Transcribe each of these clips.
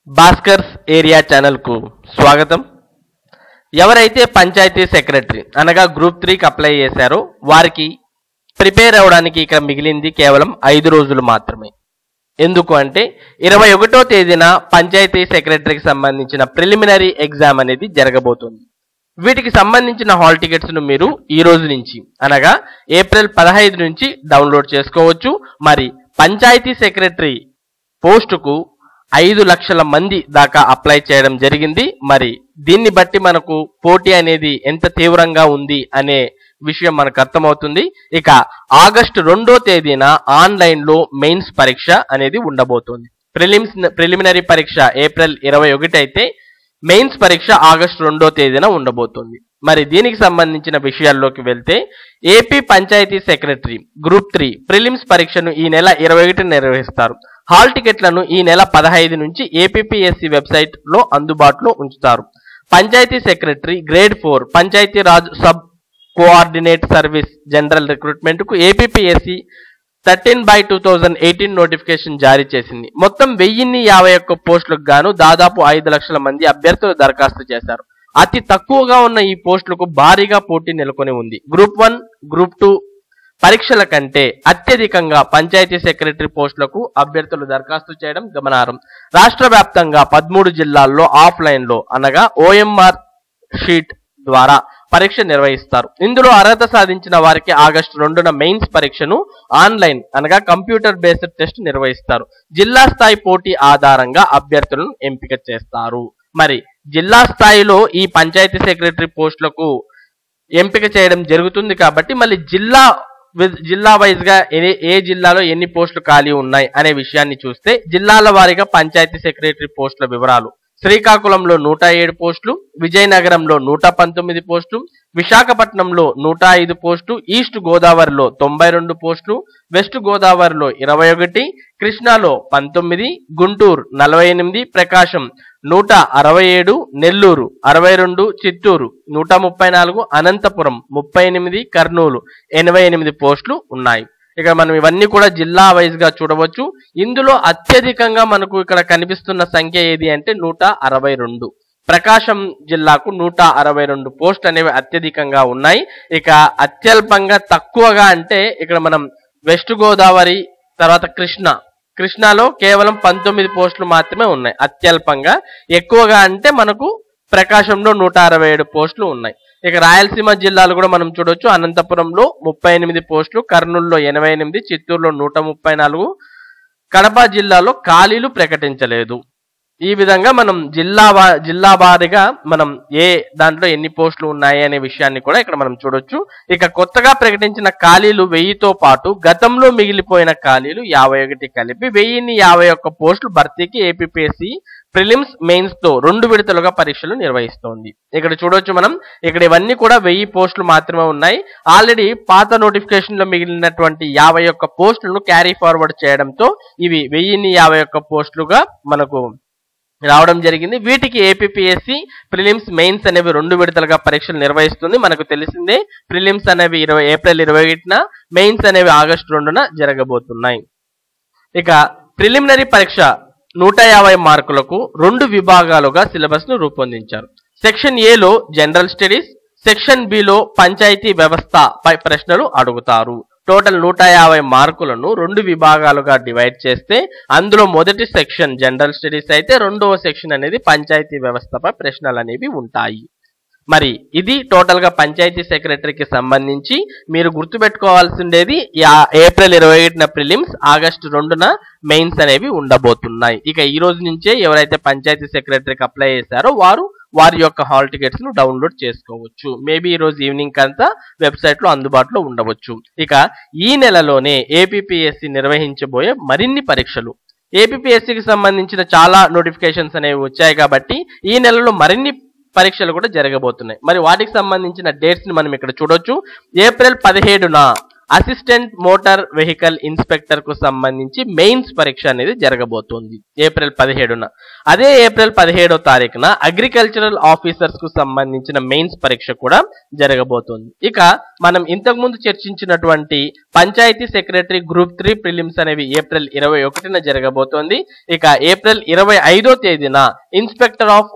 Bhaskar's area channel కు స్వాగతం. ఎవరైతే పంచాయతీ సెక్రటరీ అనగా గ్రూప్ 3 కి అప్లై చేశారో వారికి ప్రిపేర్ అవ్వడానికి ఇక మిగిలింది కేవలం 5 రోజులు మాత్రమే. ఎందుకు అంటే 21వ తేదీన పంచాయతీ సెక్రటరీకి సంబంధించిన ప్రిలిమినరీ ఎగ్జామ్ అనేది జరగబోతుంది. వీటికి సంబంధించిన హాల్ టికెట్స్ ను మీరు ఈ రోజు నుంచి అనగా ఏప్రిల్ 15 నుంచి డౌన్లోడ్ చేసుకోవచ్చు. మరి పంచాయతీ సెక్రటరీ పోస్టుకు 5 లక్షల మంది దాకా అప్లై చేయడం జరిగింది. మరి దీన్ని బట్టి మనకు పోటీ అనేది ఎంత తీవ్రంగా ఉంది అనే విషయం మనకు అర్థమవుతుంది. ఇక ఆగస్టు 2వ తేదీన ఆన్లైన్ లో మెయిన్స్ పరీక్ష అనేది ఉండబోతోంది. ప్రిలిమినరీ పరీక్ష ఏప్రిల్ 21 అయితే మెయిన్స్ పరీక్ష ఆగస్టు 2వ తేదీన ఉండబోతోంది. మరి దీనికి సంబంధించిన విషయాల్లోకి వెళ్తే AP panchayat secretary group 3 prelims పరీక్షను ఈ నెల 21 నిర్వహిస్తారు. హాల్ టికెట్లను ఈ నెల 15 నుంచి ఏపీపీఎస్సీ వెబ్సైట్ లో అందుబాటులో ఉంచుతారు. Panchayat secretary grade 4 panchayat raj sub coordinate service general recruitment కు ఏపీపీఎస్సీ 13/2018 నోటిఫికేషన్ జారీ చేసింది. మొత్తం 1051 పోస్టులకు గాను దాదాపు 5 లక్షల మంది అభ్యర్థులు దరఖాస్తు చేశారు. అతి తక్కువగా ఉన్న ఈ పోస్టులకు భారీగా పోటీ నెలకొని ఉంది. గ్రూప్ 1, గ్రూప్ 2 పరీక్షల కంటే అత్యధికంగా పంచాయతీ సెక్రటరీ పోస్టులకు అభ్యర్థులు దరఖాస్తు చేయడం గమనార్హం. రాష్ట్ర వ్యాప్తంగా 13 జిల్లాల్లో ఆఫ్లైన్ లో అనగా ఓఎంఆర్ షీట్ ద్వారా పరీక్ష నిర్వహిస్తారు. ఇందులో అర్హత సాధించిన వారికి ఆగస్టు 2న మెయిన్స్ పరీక్షను ఆన్లైన్ అనగా కంప్యూటర్ బేస్డ్ టెస్ట్ నిర్వహిస్తారు. జిల్లా స్థాయి పోటీ ఆధారంగా అభ్యర్థులను ఎంపిక చేస్తారు. మరి జిల్లా స్థాయిలో ఈ పంచాయతీ సెక్రటరీ పోస్టులకు ఎంపిక చేయడం జరుగుతుంది కాబట్టి మళ్ళీ జిల్లా వైజ్ గా ఏ జిల్లాలో ఎన్ని పోస్టులు ఖాళీ ఉన్నాయి అనే విషయాన్ని చూస్తే జిల్లాల వారీగా పంచాయతీ సెక్రటరీ పోస్టుల వివరాలు: శ్రీకాకుళంలో 107 పోస్టులు, విజయనగరంలో 119 పోస్టులు, విశాఖపట్నంలో 105 పోస్టులు, ఈస్ట్ గోదావరిలో 92 పోస్టులు, వెస్ట్ గోదావరిలో 21, కృష్ణాలో 19, గుంటూరు 48, ప్రకాశం 167, నెల్లూరు 62, చిత్తూరు 134, అనంతపురం 38, కర్నూలు 88 పోస్టులు ఉన్నాయి. ఇక మనం ఇవన్నీ కూడా జిల్లా వైజ్ గా చూడవచ్చు. ఇందులో అత్యధికంగా మనకు ఇక్కడ కనిపిస్తున్న సంఖ్య ఏది అంటే 162. ప్రకాశం జిల్లాకు 162 పోస్టులు అనేవి అత్యధికంగా ఉన్నాయి. ఇక అత్యల్పంగా తక్కువగా అంటే ఇక్కడ మనం వెస్ట్ గోదావరి తర్వాత కృష్ణాలో కేవలం 19 పోస్టులు మాత్రమే ఉన్నాయి అత్యల్పంగా. ఎక్కువగా అంటే మనకు ప్రకాశంలో 167 పోస్టులు ఉన్నాయి. ఇక రాయలసీమ జిల్లాలు కూడా మనం చూడొచ్చు. అనంతపురంలో 38 పోస్టులు, కర్నూలులో 88, చిత్తూరులో 134, కడప జిల్లాలో ఖాళీలు ప్రకటించలేదు. ఈ విధంగా మనం జిల్లా వారీగా మనం ఏ దాంట్లో ఎన్ని పోస్టులు ఉన్నాయి అనే విషయాన్ని కూడా ఇక్కడ మనం చూడొచ్చు. ఇక కొత్తగా ప్రకటించిన ఖాళీలు 1000తో పాటు గతంలో మిగిలిపోయిన ఖాళీలు 51 కలిపి 1051 పోస్టులు భర్తీకి ఏపీపీఎస్సీ ప్రిలిమ్స్ మెయిన్స్ తో 2 విడతలుగా పరీక్షలు నిర్వహిస్తోంది. ఇక్కడ చూడొచ్చు మనం. ఇక్కడ ఇవన్నీ కూడా 1000 పోస్టులు మాత్రమే ఉన్నాయి. ఆల్రెడీ పాత నోటిఫికేషన్ లో మిగిలినటువంటి 51 పోస్టులను క్యారీ ఫార్వర్డ్ చేయడంతో ఇవి 1051 పోస్టులుగా మనకు రావడం జరిగింది. వీటికి ఏపీపీఎస్సీ ప్రిలిమ్స్ మెయిన్స్ అనేవి 2 విడతలుగా పరీక్షలు నిర్వహిస్తుంది. మనకు తెలిసిందే ప్రిలిమ్స్ అనేవి ఏప్రిల్ 21న, మెయిన్స్ అనేవి ఆగస్టు 2న జరగబోతున్నాయి. ఇక ప్రిలిమినరీ పరీక్ష 150 మార్కులకు 2 విభాగాలుగా సిలబస్ ను రూపొందించారు. సెక్షన్ ఏలో జనరల్ స్టడీస్, సెక్షన్ బిలో పంచాయతీ వ్యవస్థ పై ప్రశ్నలు అడుగుతారు. టోటల్ 150 మార్కులను 2 విభాగాలుగా డివైడ్ చేస్తే అందులో మొదటి సెక్షన్ జనరల్ స్టడీస్ అయితే రెండవ సెక్షన్ అనేది పంచాయతీ వ్యవస్థపై ప్రశ్నలు అనేవి ఉంటాయి. మరి ఇది టోటల్ గా పంచాయతీ సెక్రటరీకి సంబంధించి మీరు గుర్తుపెట్టుకోవాల్సిండేది ఏప్రిల్ 21న ప్రిలిమ్స్, ఆగస్టు 2న మెయిన్స్ అనేవి ఉండబోతున్నాయి. ఇక ఈ రోజు నుంచే ఎవరైతే పంచాయతీ సెక్రటరీకి అప్లై చేశారో వారి యొక్క హాల్ టికెట్స్ ను డౌన్లోడ్ చేసుకోవచ్చు. మేబీ ఈ రోజు ఈవినింగ్ అంతా వెబ్సైట్ లో అందుబాటులో ఉండవచ్చు. ఇక ఈ నెలలోనే ఏపీపీఎస్సీ నిర్వహించబోయే మరిన్ని పరీక్షలు, ఏపీపీఎస్సీకి సంబంధించిన చాలా నోటిఫికేషన్స్ అనేవి వచ్చాయి కాబట్టి ఈ నెలలో మరిన్ని పరీక్షలు కూడా జరగబోతున్నాయి. మరి వాటికి సంబంధించిన డేట్స్ ని మనం ఇక్కడ చూడొచ్చు. ఏప్రిల్ 17న అసిస్టెంట్ మోటార్ వెహికల్ ఇన్స్పెక్టర్ కు సంబంధించి మెయిన్స్ పరీక్ష అనేది జరగబోతోంది ఏప్రిల్ 17న. అదే ఏప్రిల్ 17వ తారీఖున అగ్రికల్చరల్ ఆఫీసర్స్ కు సంబంధించిన మెయిన్స్ పరీక్ష కూడా జరగబోతోంది. ఇక మనం ఇంతకుముందు చర్చించినటువంటి పంచాయతీ సెక్రటరీ గ్రూప్ 3 ప్రిలిమ్స్ అనేవి ఏప్రిల్ 21న జరగబోతోంది. ఇక ఏప్రిల్ 25వ తేదీన ఇన్స్పెక్టర్ ఆఫ్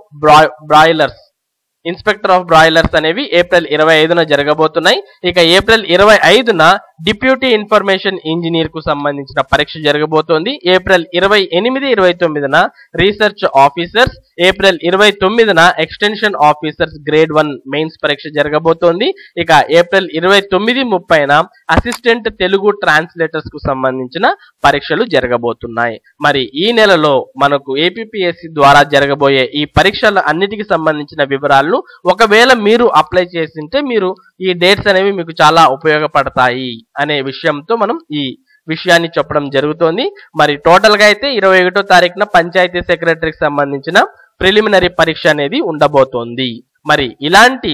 బ్రాయిలర్స్ అనేవి ఏప్రిల్ 25న జరగబోతున్నాయి. ఇక ఏప్రిల్ 25న డిప్యూటీ ఇన్ఫర్మేషన్ ఇంజనీర్ కు సంబంధించిన పరీక్ష జరగబోతోంది. ఏప్రిల్ 28, 29న రీసెర్చ్ ఆఫీసర్స్, ఏప్రిల్ 29న ఎక్స్టెన్షన్ ఆఫీసర్స్ గ్రేడ్ 1 మెయిన్స్ పరీక్ష జరగబోతోంది. ఇక ఏప్రిల్ 29, 30న అసిస్టెంట్ తెలుగు ట్రాన్స్లేటర్స్ కు సంబంధించిన పరీక్షలు జరగబోతున్నాయి. మరి ఈ నెలలో మనకు ఏపీపీఎస్సీ ద్వారా జరగబోయే ఈ పరీక్షల అన్నిటికి సంబంధించిన వివరాలను ఒకవేళ మీరు అప్లై చేసింటే మీరు ఈ డేట్స్ అనేవి మీకు చాలా ఉపయోగపడతాయి అనే విషయంతో మనం ఈ విషయాన్ని చెప్పడం జరుగుతోంది. మరి టోటల్ గా అయితే 21వ తారీఖున పంచాయతీ సెక్రటరీకి సంబంధించిన ప్రిలిమినరీ పరీక్ష అనేది ఉండబోతోంది. మరి ఇలాంటి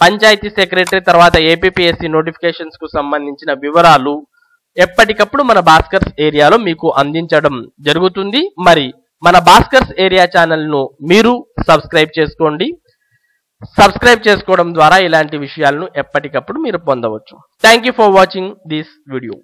పంచాయతీ సెక్రటరీ తర్వాత ఏపీపీఎస్సీ నోటిఫికేషన్స్ కు సంబంధించిన వివరాలు ఎప్పటికప్పుడు మన భాస్కర్స్ ఏరియాలో మీకు అందించడం జరుగుతుంది. మరి మన భాస్కర్స్ ఏరియా ఛానల్ ను మీరు సబ్స్క్రైబ్ చేసుకోండి. సబ్స్క్రైబ్ చేసుకోవడం ద్వారా ఇలాంటి విషయాలను ఎప్పటికప్పుడు మీరు పొందవచ్చు. Thank you for watching this video.